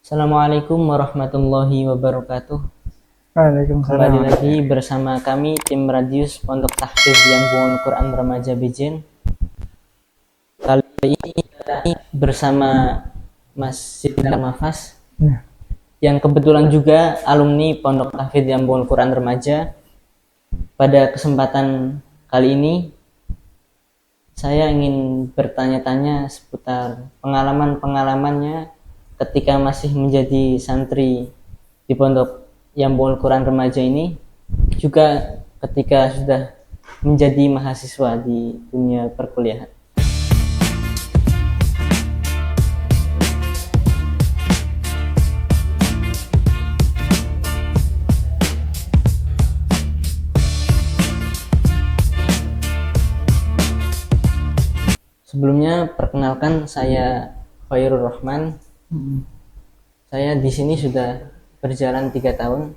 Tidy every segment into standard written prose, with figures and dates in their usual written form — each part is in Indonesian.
Assalamualaikum warahmatullahi wabarakatuh. Waalaikumsalam. Kembali lagi bersama kami tim Radius Pondok Tahfidz Yambungul Quran Remaja Bejen. Kali ini kita bersama Mas Sidnal Mafas Ya. yang kebetulan juga alumni Pondok Tahfidz Yambungul Quran Remaja. Pada kesempatan kali ini saya ingin bertanya-tanya seputar pengalaman-pengalamannya ketika masih menjadi santri di Pondok Yambungul Quran Remaja ini, juga ketika sudah menjadi mahasiswa di dunia perkuliahan. Sebelumnya perkenalkan, saya Khairul Rahman. Saya di sini sudah berjalan 3 tahun.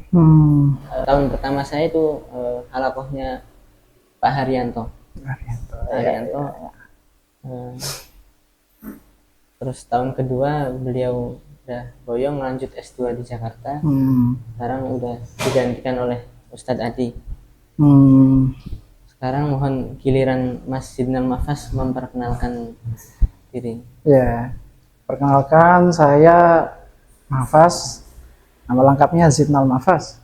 Tahun pertama saya itu halakohnya Pak Haryanto. Terus tahun kedua beliau udah boyong lanjut S2 di Jakarta. Sekarang udah digantikan oleh Ustadz Adi. Sekarang mohon giliran Mas Sidnal Mafas memperkenalkan diri. Ya, perkenalkan saya Mafas. Nama lengkapnya Sidnal Mafas.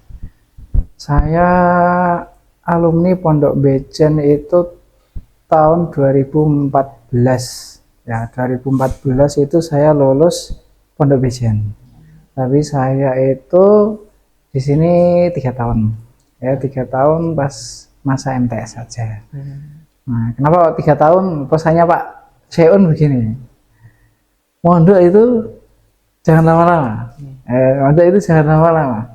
Saya alumni Pondok Bejen itu tahun 2014. Ya, 2014 itu saya lulus Pondok Bejen. Tapi saya itu di sini 3 tahun. Ya, 3 tahun pas masa MTS saja. Nah, kenapa 3 tahun? Pesannya Pak Seun begini. Mondok itu jangan lama-lama. Mondok itu jangan lama-lama.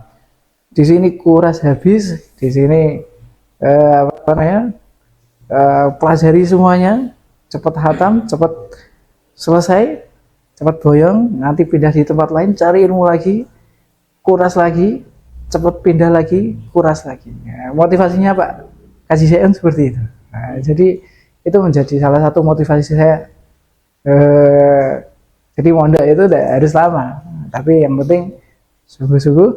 Di sini kuras habis, di sini pelajari semuanya, cepat hatam, cepat selesai, cepat boyong, nanti pindah di tempat lain, cari ilmu lagi, kuras lagi, cepat pindah lagi, kuras lagi. Ya, motivasinya Pak Kaji Seun seperti itu. Nah, jadi itu menjadi salah satu motivasi saya. Jadi mondok itu harus lama, tapi yang penting sungguh-sungguh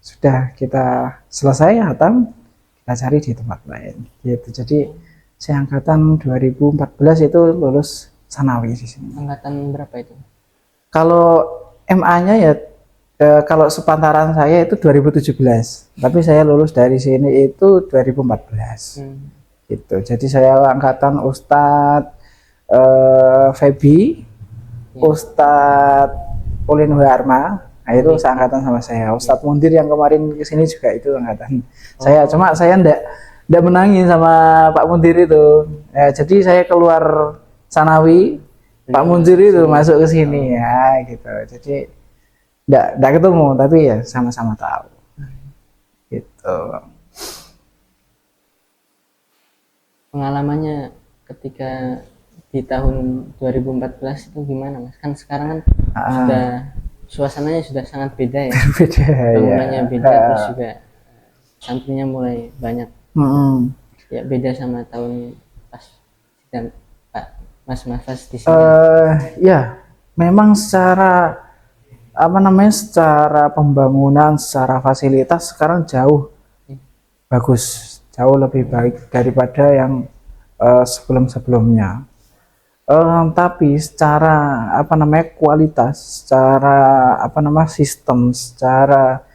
sudah kita selesai hatam, kita cari di tempat lain. Gitu. Jadi saya angkatan 2014 itu lulus sanawi di sini. Angkatan berapa itu? Kalau MA-nya ya kalau sepantaran saya itu 2017, tapi saya lulus dari sini itu 2014. Gitu. Jadi saya angkatan Ustadz Febi, Ustadz Ulin Harma, nah itu seangkatan sama saya. Ustadz Mundir yang kemarin kesini juga itu angkatan saya. Cuma saya ndak menangin sama Pak Mundir itu. Ya, jadi saya keluar sanawi, Pak Mundir itu masuk ke sini ya gitu. Jadi ndak ketemu, tapi ya sama-sama tahu. Gitu. Pengalamannya ketika di tahun 2014 itu gimana Mas? Kan sekarang kan sudah suasananya sudah sangat beda ya. Beda bangunannya ya. beda, terus juga santrinya mulai banyak. Ya beda sama tahun pas dan Pak Mas Mafas di sini. Ya, memang secara secara pembangunan, secara fasilitas sekarang jauh bagus, jauh lebih baik daripada yang sebelum-sebelumnya. Tapi secara kualitas, secara sistem, secara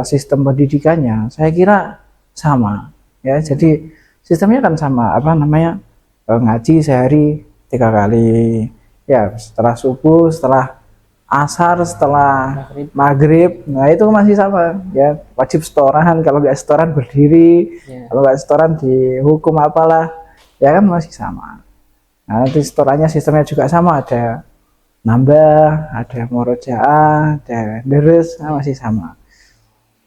sistem pendidikannya, saya kira sama. Ya, jadi sistemnya kan sama. Ngaji sehari 3 kali. Ya, setelah subuh, setelah asar, setelah maghrib, nah itu masih sama ya, wajib setoran, kalau nggak setoran berdiri, kalau nggak setoran dihukum apalah, ya kan masih sama. Nah, nanti setorannya sistemnya juga sama, ada nambah, ada murojaah, ada deres, nah, masih sama.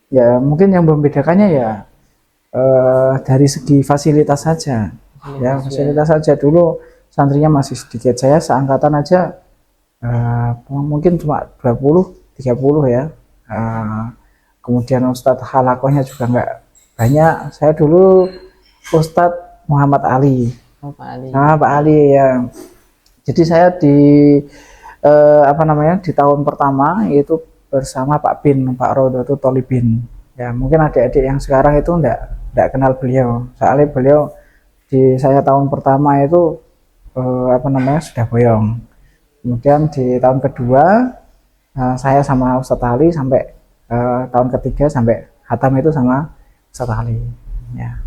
Ya mungkin yang membedakannya ya dari segi fasilitas saja, ya fasilitas saja. Dulu santrinya masih sedikit, saya seangkatan aja mungkin cuma 20-30 ya. Kemudian Ustadz halakohnya juga nggak banyak. Saya dulu Ustadz Muhammad Ali. Pak Ali. Pak Ali ya. Jadi saya di apa namanya, di tahun pertama itu bersama Pak Rodoto Tolibin. Ya mungkin adik-adik yang sekarang itu enggak kenal beliau, soalnya beliau di saya tahun pertama itu apa namanya sudah boyong. Kemudian di tahun kedua saya sama Ustadz Ali sampai tahun ketiga sampai hatam itu sama Ustadz Ali. Ya.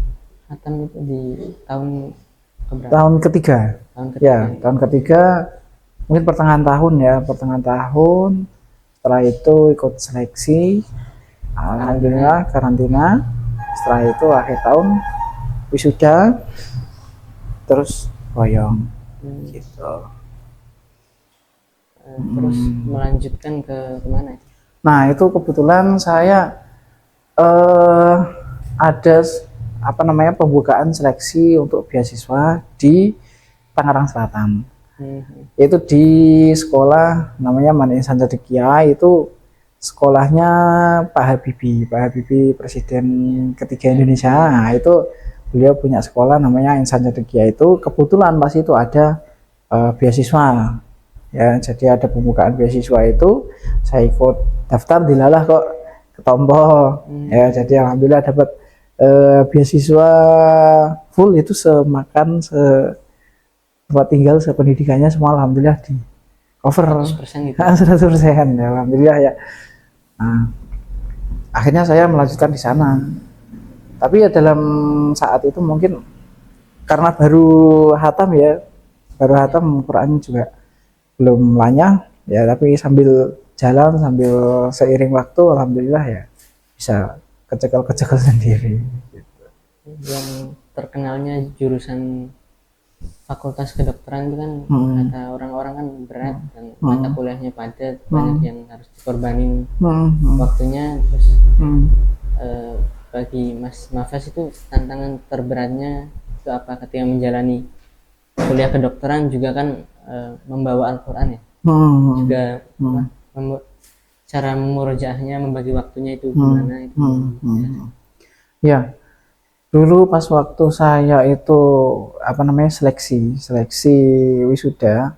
Hatam itu di tahun keberapa? Tahun ketiga. Ya, tahun ketiga mungkin pertengahan tahun ya, pertengahan tahun. Setelah itu ikut seleksi, alhamdulillah karantina. Setelah itu akhir tahun wisuda, terus boyong. Gitu. Terus melanjutkan ke kemana? Nah itu kebetulan saya ada apa namanya pembukaan seleksi untuk beasiswa di Tangerang Selatan. Itu di sekolah namanya Man Ihsan Cendekia, itu sekolahnya Pak Habibie Presiden ketiga Indonesia. Nah, itu beliau punya sekolah namanya Ihsan Cendekia. Itu kebetulan pas itu ada beasiswa ya, jadi ada pembukaan beasiswa itu saya ikut daftar, dilalah kok ketompo ya, jadi alhamdulillah dapat beasiswa full, itu semakan tempat tinggal, sependidikannya semua alhamdulillah di cover 100% gitu. 100% ya, alhamdulillah ya. Nah, akhirnya saya melanjutkan di sana, tapi ya dalam saat itu mungkin karena baru hatam Quran juga belum lanyah ya, tapi sambil jalan, sambil seiring waktu alhamdulillah ya bisa kecekel sendiri gitu. Yang terkenalnya jurusan fakultas kedokteran itu kan kata orang-orang kan berat dan mata kuliahnya padat, banyak yang harus dikorbanin waktunya. Terus bagi Mas Mafas itu tantangan terberatnya itu apa ketika menjalani kuliah kedokteran juga kan membawa Al-Quran ya, juga cara memurojaahnya, membagi waktunya itu gimana itu? Ya, dulu pas waktu saya itu apa namanya seleksi wisuda,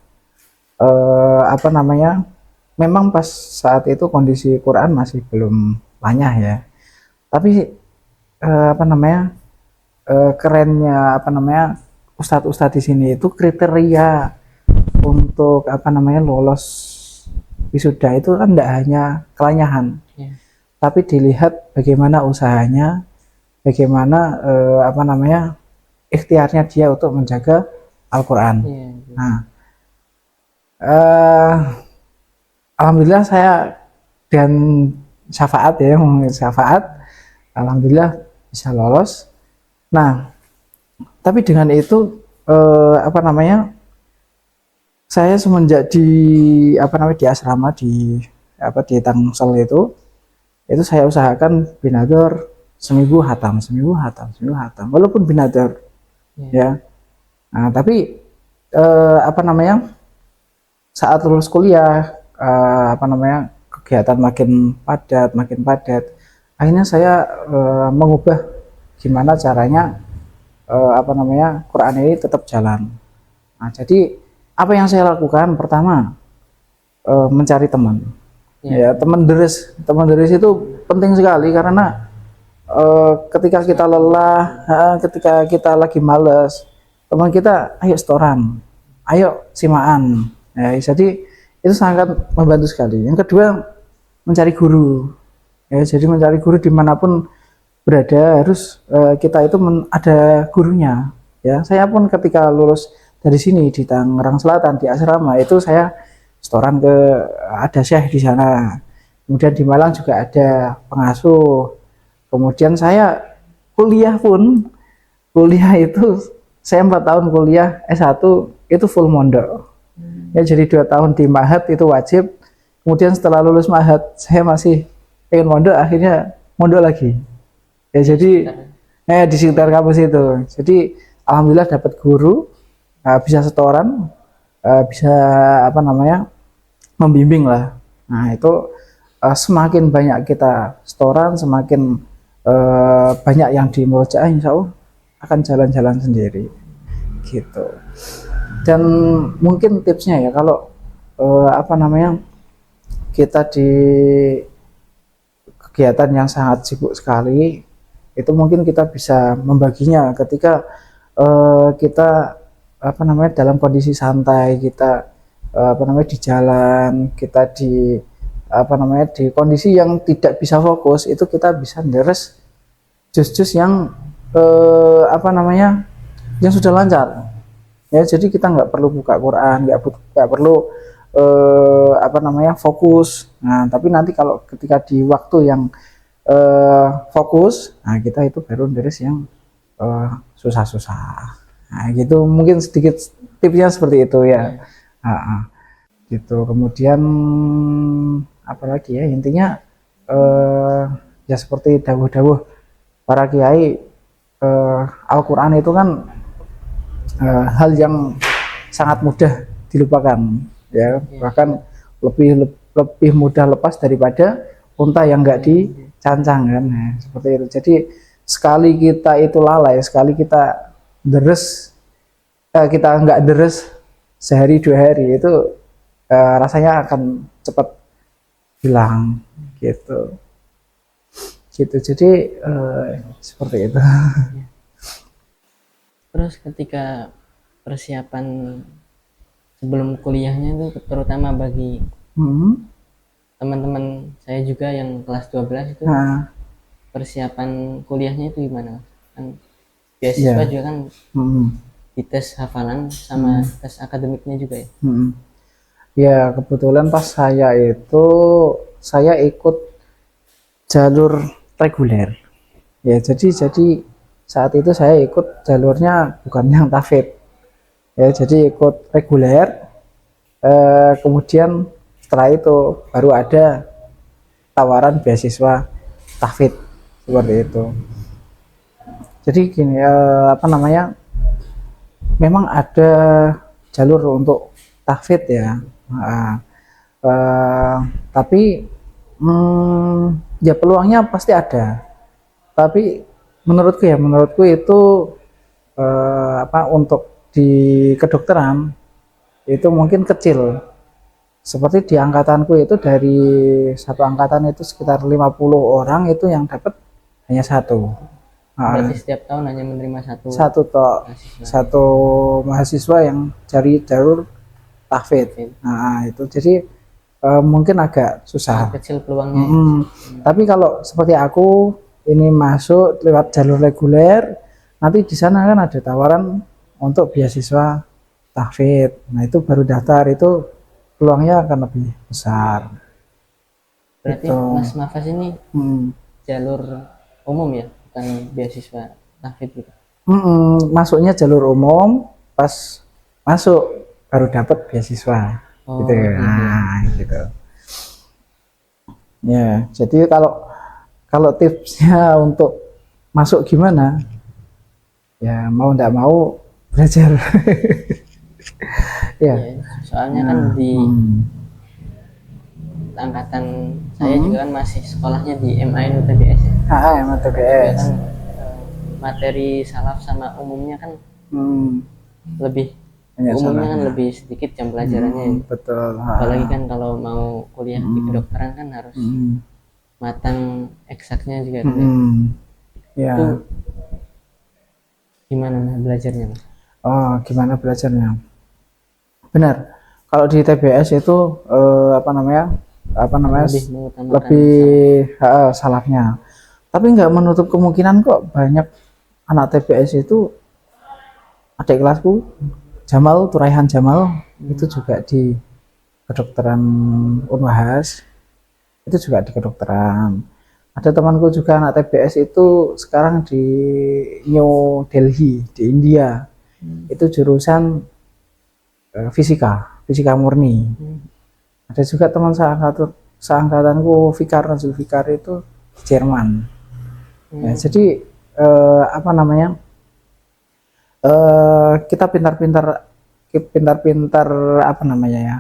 apa namanya, memang pas saat itu kondisi Quran masih belum lanyah ya, tapi apa namanya, kerennya apa namanya ustadz di sini itu kriteria untuk apa namanya lolos wisuda itu kan tidak hanya kelanyahan, tapi dilihat bagaimana usahanya, bagaimana apa namanya ikhtiarnya dia untuk menjaga Al-Quran. Nah, alhamdulillah saya dan syafaat, alhamdulillah bisa lolos. Nah, tapi dengan itu apa namanya, saya semenjak di apa namanya di asrama di Tangsel itu saya usahakan binador seminggu hatam, walaupun binador ya. Nah, tapi apa namanya saat lulus kuliah apa namanya kegiatan makin padat, akhirnya saya mengubah gimana caranya apa namanya Quran ini tetap jalan. Nah, jadi apa yang saya lakukan pertama mencari teman. Ya, teman deres itu penting sekali, karena ketika kita lelah, ketika kita lagi males, teman kita ayo setoran, ayo simaan. Ya, jadi itu sangat membantu sekali. Yang kedua mencari guru. Ya, jadi mencari guru dimanapun berada harus kita itu ada gurunya. Ya, saya pun ketika lulus dari sini di Tangerang Selatan di asrama itu saya setoran ke ada syekh di sana. Kemudian di Malang juga ada pengasuh. Kemudian saya kuliah itu saya 4 tahun kuliah S1 itu full mondok. Ya, jadi 2 tahun di Mahat itu wajib. Kemudian setelah lulus Mahat saya masih pengen mondok, akhirnya mondok lagi. Ya, jadi di sekitar kampus itu. Jadi alhamdulillah dapat guru, bisa setoran, bisa apa namanya membimbing lah. Nah, itu semakin banyak kita setoran, semakin banyak yang dimurojaah, insya Allah akan jalan-jalan sendiri gitu. Dan mungkin tipsnya ya, kalau apa namanya, kita di kegiatan yang sangat sibuk sekali, itu mungkin kita bisa membaginya ketika kita apa namanya dalam kondisi santai, kita apa namanya di jalan, kita di apa namanya di kondisi yang tidak bisa fokus, itu kita bisa deres jus-jus yang apa namanya yang sudah lancar ya. Jadi kita nggak perlu buka Quran, nggak perlu apa namanya fokus. Nah tapi nanti kalau ketika di waktu yang fokus, nah kita itu baru deres yang susah-susah. Nah gitu, mungkin sedikit tipsnya seperti itu ya. Gitu. Kemudian apalagi ya, intinya ya seperti dawuh-dawuh para kiai, Al-Quran itu kan hal yang sangat mudah dilupakan ya, bahkan lebih mudah lepas daripada unta yang enggak dicancang kan. Nah, seperti itu. Jadi sekali kita itu lalai, sekali kita deres, kita enggak deres sehari 2 hari, itu rasanya akan cepat hilang gitu. Jadi seperti itu. Terus ketika persiapan sebelum kuliahnya itu, terutama bagi teman-teman saya juga yang kelas 12 itu, persiapan kuliahnya itu gimana? Kan beasiswa juga kan dites hafalan sama tes akademiknya juga ya. Ya kebetulan pas saya itu saya ikut jalur reguler ya, jadi saat itu saya ikut jalurnya bukan yang tahfidz ya, jadi ikut reguler. Kemudian setelah itu baru ada tawaran beasiswa tahfidz seperti itu. Jadi gini, apa namanya, memang ada jalur untuk tahfidz ya, tapi ya peluangnya pasti ada, tapi menurutku itu apa, untuk di kedokteran itu mungkin kecil. Seperti di angkatanku itu, dari satu angkatan itu sekitar 50 orang, itu yang dapat hanya 1. Berarti setiap tahun hanya menerima satu mahasiswa yang cari jalur tahfidz. Nah itu jadi mungkin agak susah, kecil peluangnya. Tapi kalau seperti aku ini masuk lewat jalur reguler, nanti di sana kan ada tawaran untuk beasiswa tahfidz. Nah itu baru daftar, itu peluangnya akan lebih besar. Berarti gitu. Mas Nafas ini jalur umum ya, bukan beasiswa tahfidz gitu? Masuknya jalur umum, pas masuk baru dapat beasiswa. Gitu. Nah, gitu. Ya, jadi kalau tipsnya untuk masuk gimana? Ya mau ndak mau belajar. Ya. Soalnya kan di angkatan saya juga kan masih sekolahnya di MAN UTBS ya. MAN UTBS. Kan materi salaf sama umumnya kan lebih, umumnya kan lebih sedikit jam pelajarannya. Betul. Apalagi kan kalau mau kuliah di kedokteran kan harus matang eksaknya juga. Ya. Itu gimana belajarnya? Gimana belajarnya? Benar. Kalau di TBS itu apa namanya lebih salafnya. Tapi nggak menutup kemungkinan kok, banyak anak TBS itu, adik kelasku Jamal, Turaihan Jamal, itu juga di kedokteran Unwahas, itu juga di kedokteran. Ada temanku juga anak TBS itu sekarang di New Delhi di India, itu jurusan fisika murni. Ada juga teman seangkatanku Nazul Fikar itu di Jerman. Ya, jadi apa namanya, kita pintar-pintar apa namanya ya,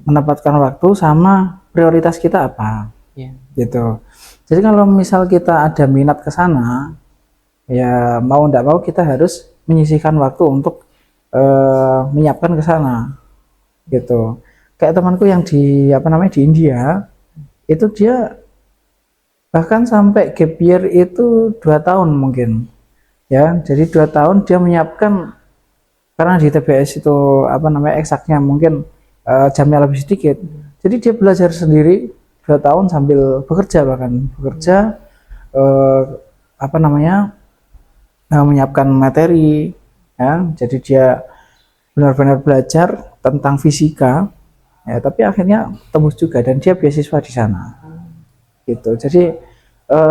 menempatkan waktu sama prioritas kita apa, gitu. Jadi kalau misal kita ada minat ke sana, ya mau ndak mau kita harus menyisihkan waktu untuk menyiapkan ke sana. gitu. Kayak temanku yang di apa namanya di India itu dia bahkan sampai gap year itu 2 tahun mungkin ya. Jadi 2 tahun dia menyiapkan karena di TBS itu apa namanya eksaknya mungkin jamnya lebih sedikit. Jadi dia belajar sendiri 2 tahun sambil bekerja bahkan bekerja apa namanya menyiapkan materi ya. Jadi dia benar-benar belajar tentang fisika ya, tapi akhirnya tembus juga dan dia beasiswa di sana gitu. Jadi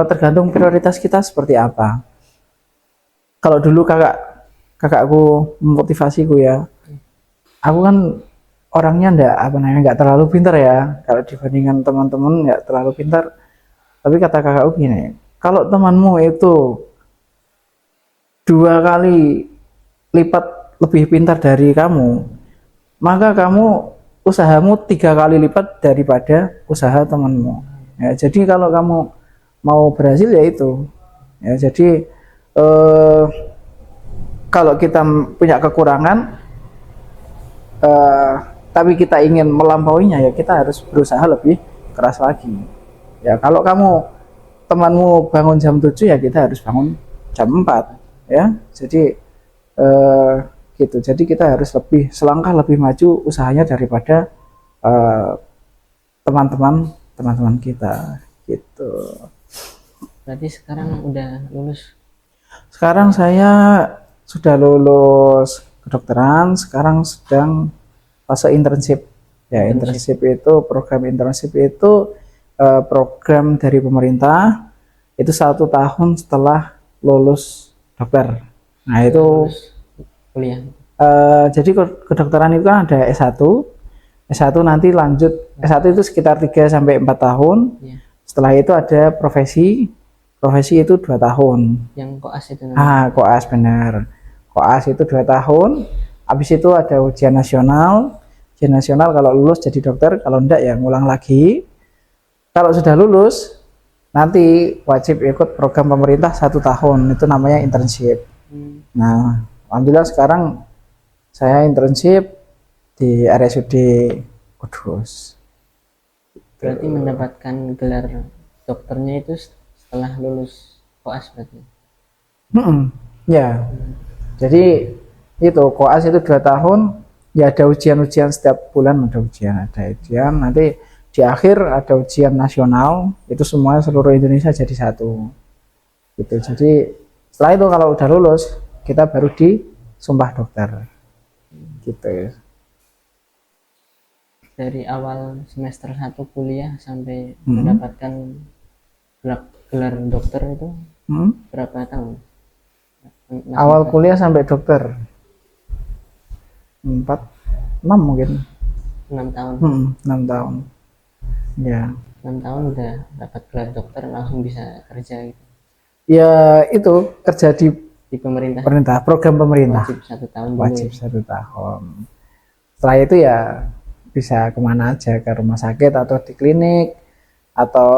tergantung prioritas kita seperti apa. Kalau dulu kakakku memotivasiku ya, aku kan orangnya nggak terlalu pintar ya, kalau dibandingkan teman-teman nggak terlalu pintar. Tapi kata kakakku gini, kalau temanmu itu 2 kali lipat lebih pintar dari kamu, maka kamu usahamu 3 kali lipat daripada usaha temanmu ya. Jadi kalau kamu mau berhasil ya itu ya. Jadi eh, kalau kita punya kekurangan eh, tapi kita ingin melampauinya ya kita harus berusaha lebih keras lagi ya. Kalau temanmu bangun jam 7 ya kita harus bangun jam 4 ya. Jadi eh, gitu. Jadi kita harus selangkah lebih maju usahanya daripada eh, teman-teman kita gitu. Berarti sekarang udah lulus. Sekarang saya sudah lulus kedokteran, sekarang sedang fase internship. Ya, internship itu program internship itu program dari pemerintah itu 1 tahun setelah lulus dokter. Nah itu Lulus kuliah. jadi kedokteran itu kan ada S1, S1 nanti lanjut S1 itu sekitar 3 sampai 4 tahun. Ya. Setelah itu ada profesi itu 2 tahun. Yang koas itu namanya. Koas benar. Koas itu 2 tahun. Habis itu ada ujian nasional. Ujian nasional kalau lulus jadi dokter, kalau enggak ya ngulang lagi. Kalau sudah lulus, nanti wajib ikut program pemerintah 1 tahun. Itu namanya internship. Nah, alhamdulillah sekarang saya internship di RSUD Kudus. Berarti mendapatkan gelar dokternya itu setelah lulus koas berarti. Ya, jadi itu koas itu 2 tahun. Ya ada ujian-ujian setiap bulan ada ujian nanti di akhir ada ujian nasional itu semua seluruh Indonesia jadi satu gitu. Jadi setelah itu kalau udah lulus kita baru disumpah dokter gitu ya. Dari awal semester 1 kuliah sampai mendapatkan gelar dokter itu berapa tahun? Awal kuliah sampai dokter 6 mungkin 6 tahun. 6 tahun ya. 6 tahun udah dapat gelar dokter langsung bisa kerja gitu. Ya itu kerja di pemerintah, program pemerintah wajib 1 tahun wajib 1 tahun. Setelah itu ya bisa kemana aja, ke rumah sakit atau di klinik atau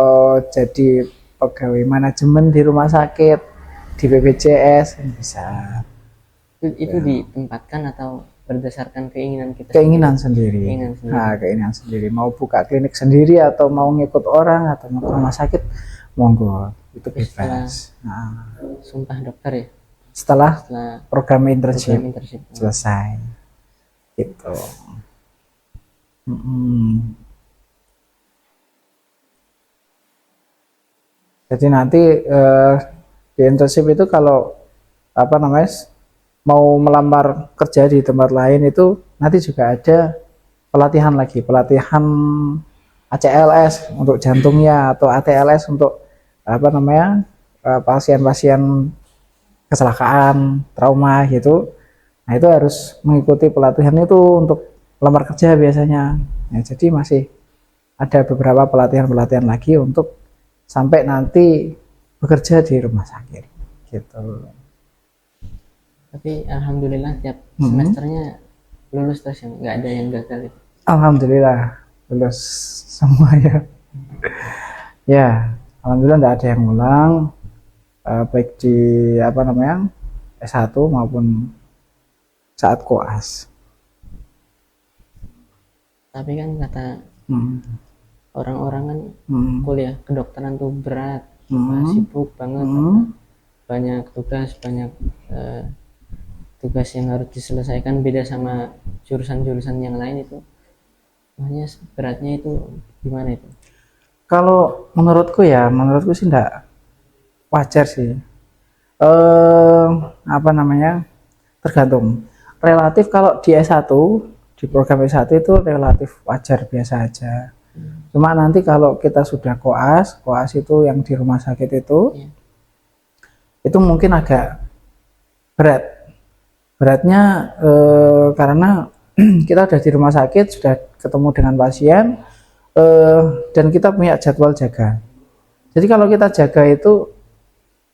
jadi pegawai manajemen di rumah sakit di BPJS bisa. Itu ditempatkan atau berdasarkan keinginan kita? Keinginan sendiri. Keinginan sendiri. Mau buka klinik sendiri atau mau ngikut orang atau mau ke rumah sakit, monggo, itu bebas. Sumpah dokter ya? Setelah program internship selesai gitu. Jadi nanti di internship itu kalau apa namanya mau melamar kerja di tempat lain itu nanti juga ada pelatihan ACLS untuk jantungnya atau ATLS untuk apa namanya pasien-pasien kecelakaan, trauma gitu. Nah itu harus mengikuti pelatihan itu untuk lamar kerja biasanya. Ya, jadi masih ada beberapa pelatihan lagi untuk sampai nanti bekerja di rumah sakit gitu. Tapi alhamdulillah tiap semesternya lulus terus ya, nggak ada yang gagal itu. Alhamdulillah lulus semua ya. Ya, alhamdulillah nggak ada yang ngulang baik di apa namanya S1 maupun saat koas. Tapi kan kata Hmm. orang-orang kan Hmm. kuliah kedokteran tuh berat, Hmm. sibuk banget, Hmm. banyak tugas, banyak tugas yang harus diselesaikan, beda sama jurusan-jurusan yang lain itu. Makanya beratnya itu gimana itu? Kalau menurutku sih enggak wajar sih. Apa namanya? Tergantung. Relatif kalau di S1, di program S1 itu relatif wajar biasa aja. Cuma nanti kalau kita sudah koas itu yang di rumah sakit Iya. itu mungkin agak berat. Beratnya karena kita sudah di rumah sakit, sudah ketemu dengan pasien, dan kita punya jadwal jaga. Jadi kalau kita jaga itu,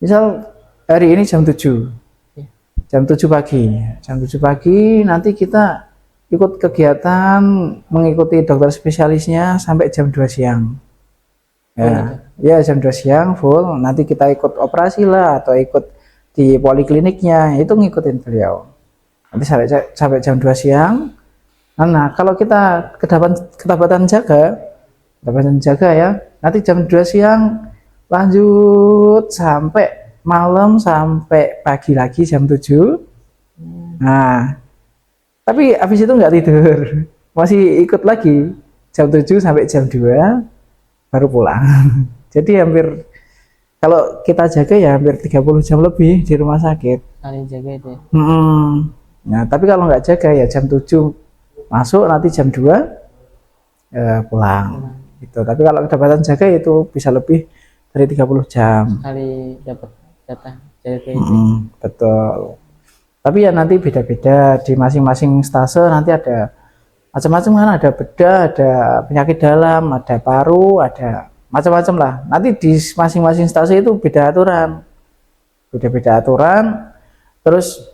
misal hari ini jam 7, Iya. jam 7 pagi, nanti kita ikut kegiatan mengikuti dokter spesialisnya sampai jam 2 siang. Ya, jam 2 siang full, nanti kita ikut operasi lah atau ikut di polikliniknya, itu ngikutin beliau. Nanti sampai jam 2 siang. Nah, kalau kita kedapatan jaga ya, nanti jam 2 siang lanjut sampai malam, sampai pagi lagi jam 7. Nah, tapi habis itu nggak tidur, masih ikut lagi jam 7 sampai jam 2 baru pulang. Jadi hampir, kalau kita jaga ya hampir 30 jam lebih di rumah sakit. Kalian jaga itu ya? Nah, tapi kalau nggak jaga ya jam 7 masuk, nanti jam 2 pulang. Gitu. Tapi kalau kedapatan jaga itu bisa lebih dari 30 jam. Sekali dapat jatah jaga itu. Betul. Tapi ya nanti beda-beda di masing-masing stase, nanti ada macam-macam kan, ada bedah, ada penyakit dalam, ada paru, ada macam-macam lah. Nanti di masing-masing stase itu beda aturan. Beda-beda aturan. Terus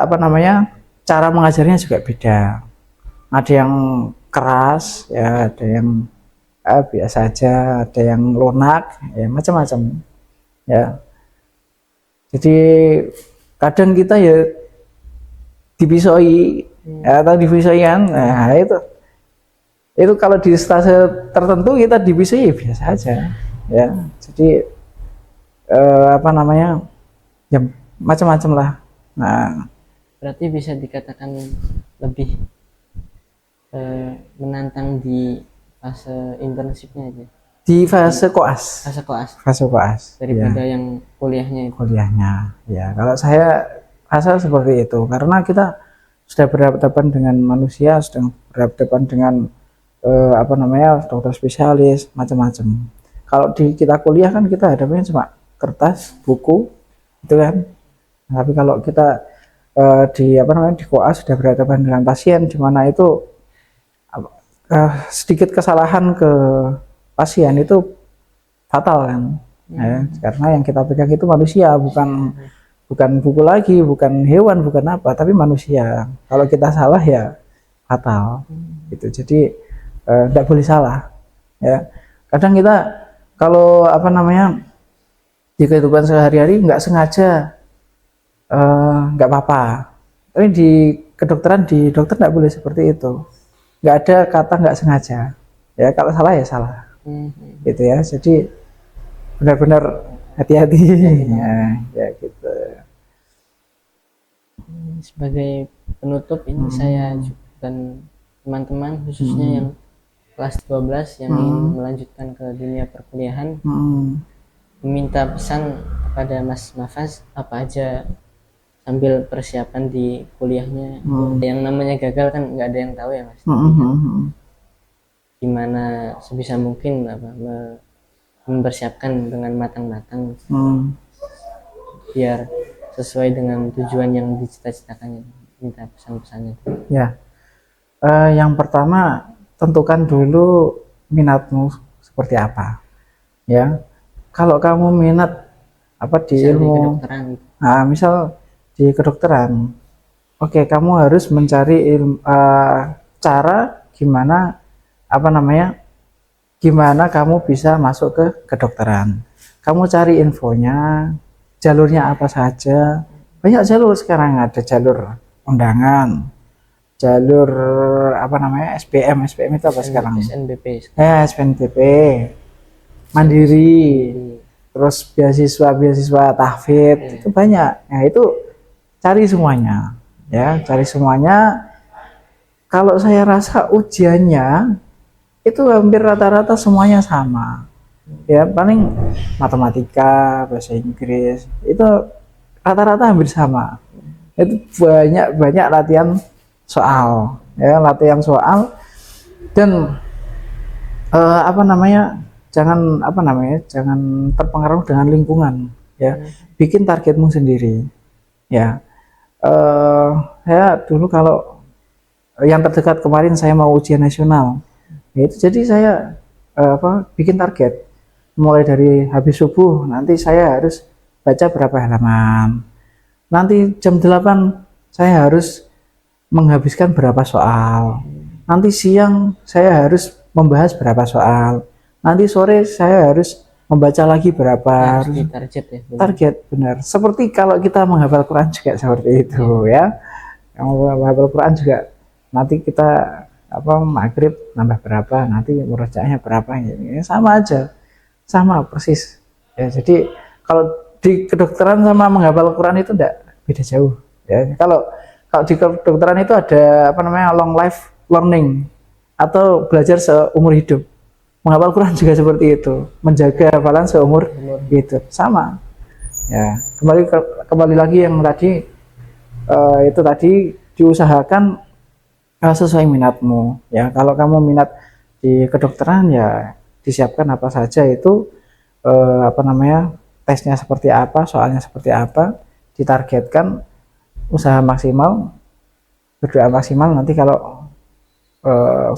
apa namanya? Cara mengajarnya juga beda. Ada yang keras, ya, ada yang biasa aja, ada yang lunak, ya macam-macam. Ya. Jadi kadang kita ya dipisoi, atau dipisoi kan. Nah, itu kalau di stase tertentu kita dipisoi biasa aja. Ya. Jadi apa namanya? Ya macam-macam lah. Nah, Berarti bisa dikatakan lebih menantang di fase internshipnya aja, di fase koas. fase koas daripada ya. yang kuliahnya itu. Kuliahnya, ya. Kalau saya rasa seperti itu, karena kita sudah berhadapan dengan manusia, sudah berhadapan dengan apa namanya, dokter spesialis, macam-macam. Kalau di kita kuliah kan kita hadapnya cuma kertas, buku, itu kan. Tapi kalau kita di apa namanya, di koas sudah berhadapan dengan pasien, di mana itu sedikit kesalahan ke pasien itu fatal kan. Ya, karena yang kita pegang itu manusia, bukan buku lagi, bukan hewan, bukan apa, tapi manusia. Kalau kita salah ya fatal gitu. Jadi tidak boleh salah ya. Kadang kita kalau apa namanya, di kehidupan sehari-hari nggak sengaja nggak apa-apa, tapi di kedokteran, di dokter nggak boleh seperti itu. Nggak ada kata nggak sengaja ya. Kalau salah ya salah gitu ya. Jadi benar-benar hati-hati ya gitu. Sebagai penutup ini, saya dan teman-teman khususnya yang kelas 12 yang ingin melanjutkan ke dunia perkuliahan, meminta pesan kepada Mas Mahfaz apa aja sambil persiapan di kuliahnya. Yang namanya gagal kan nggak ada yang tahu ya Mas. Gimana sebisa mungkin mempersiapkan dengan matang-matang biar sesuai dengan tujuan yang dicita-citakannya. Minta pesan-pesannya ya. Yang pertama, tentukan dulu minatmu seperti apa ya. Kalau kamu minat apa di ilmu, nah, misal di kedokteran, oke, kamu harus mencari cara gimana apa namanya, gimana kamu bisa masuk ke kedokteran. Kamu cari infonya, jalurnya apa saja. Banyak jalur sekarang, ada jalur undangan, jalur apa namanya SPM itu apa sekarang? SNBP. SPNBP, mandiri, terus beasiswa tahfidz itu banyak. Nah itu cari semuanya, ya cari semuanya. Kalau saya rasa ujiannya itu hampir rata-rata semuanya sama, ya paling matematika, bahasa Inggris itu rata-rata hampir sama. Itu banyak latihan soal, ya latihan soal dan jangan terpengaruh dengan lingkungan, ya bikin targetmu sendiri, ya saya dulu kalau yang terdekat kemarin saya mau ujian nasional, ya itu jadi saya bikin target mulai dari habis subuh nanti saya harus baca berapa halaman, nanti jam 8 saya harus menghabiskan berapa soal, nanti siang saya harus membahas berapa soal, nanti sore saya harus membaca lagi berapa, target ya. Target benar. Seperti kalau kita menghafal Quran juga seperti itu ya. Yang menghafal Quran juga nanti kita maghrib nambah berapa, nanti murojaahnya berapa, ini sama aja, sama persis ya. Jadi kalau di kedokteran sama menghafal Quran itu enggak beda jauh ya. Kalau di kedokteran itu ada long life learning atau belajar seumur hidup. Menghafal Quran juga seperti itu, menjaga hafalan seumur hidup, sama ya. Kembali lagi yang tadi itu tadi diusahakan sesuai minatmu ya. Kalau kamu minat di kedokteran ya disiapkan apa saja itu tesnya seperti apa, soalnya seperti apa, ditargetkan, usaha maksimal, berdoa maksimal, nanti kalau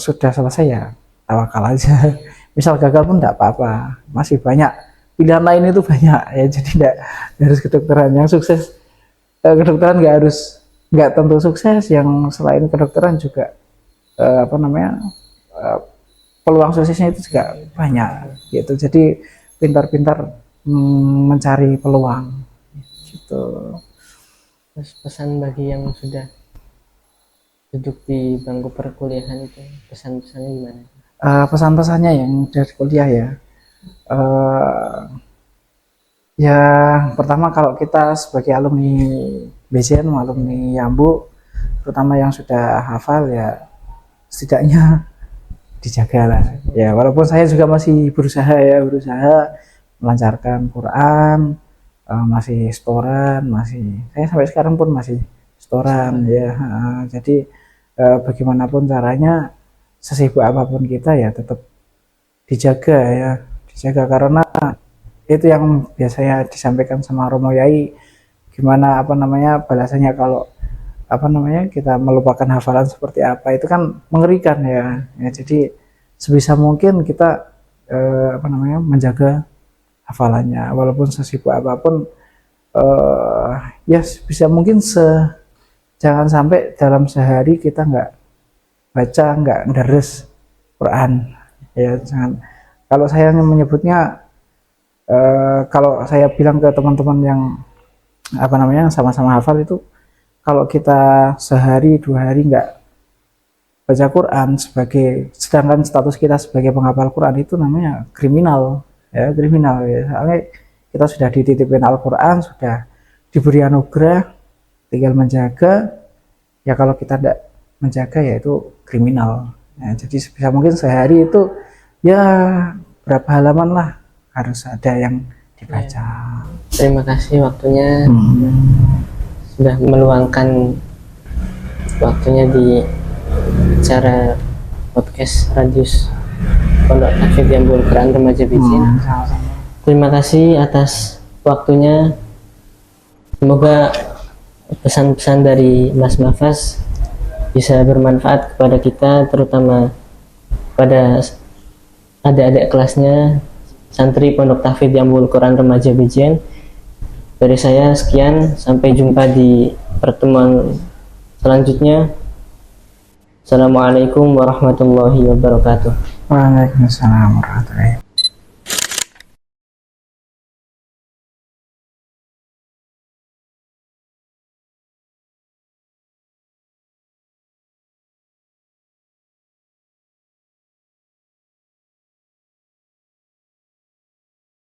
sudah selesai ya tawakal aja. Misal gagal pun enggak apa-apa, masih banyak pilihan lain, itu banyak ya. Jadi enggak harus kedokteran yang sukses. Kedokteran nggak tentu sukses, yang selain kedokteran juga peluang suksesnya itu juga banyak gitu. Jadi pintar-pintar mencari peluang gitu. Terus pesan bagi yang sudah duduk di bangku perkuliahan itu, pesan-pesannya gimana? Pesan-pesannya yang dari kuliah ya, ya pertama kalau kita sebagai alumni BCN, alumni Yambu, terutama yang sudah hafal ya setidaknya dijaga lah ya. Walaupun saya juga masih berusaha melancarkan Quran, masih setoran, saya sampai sekarang pun masih setoran ya. Jadi bagaimanapun caranya, sesibuk apapun kita ya tetap dijaga karena itu yang biasanya disampaikan sama Romo Yai, gimana balasannya kalau kita melupakan hafalan seperti apa, itu kan mengerikan ya. Jadi sebisa mungkin kita menjaga hafalannya, walaupun sesibuk apapun ya bisa mungkin jangan sampai dalam sehari kita nggak deres Quran ya. Jangan, kalau saya menyebutnya, kalau saya bilang ke teman-teman yang sama-sama hafal itu, kalau kita sehari 2 hari nggak baca Quran, sedangkan status kita sebagai penghafal Quran itu namanya kriminal ya. Soalnya kita sudah dititipin Al-Quran, sudah diberi anugerah, tinggal menjaga ya. Kalau kita tidak menjaga ya itu kriminal ya. Jadi sebisa mungkin sehari itu ya berapa halaman lah harus ada yang dibaca. Terima kasih waktunya, sudah meluangkan waktunya di acara podcast Radius Pondok Tahfidz Jambul Quran Remaja BCN. Terima kasih atas waktunya. Semoga pesan-pesan dari Mas Mahfaz bisa bermanfaat kepada kita, terutama pada adik-adik kelasnya santri Pondok Tahfidz Jambul Quran Remaja BCN. Dari saya sekian, sampai jumpa di pertemuan selanjutnya. Assalamualaikum warahmatullahi wabarakatuh. Waalaikumsalam warahmatullahi wabarakatuh.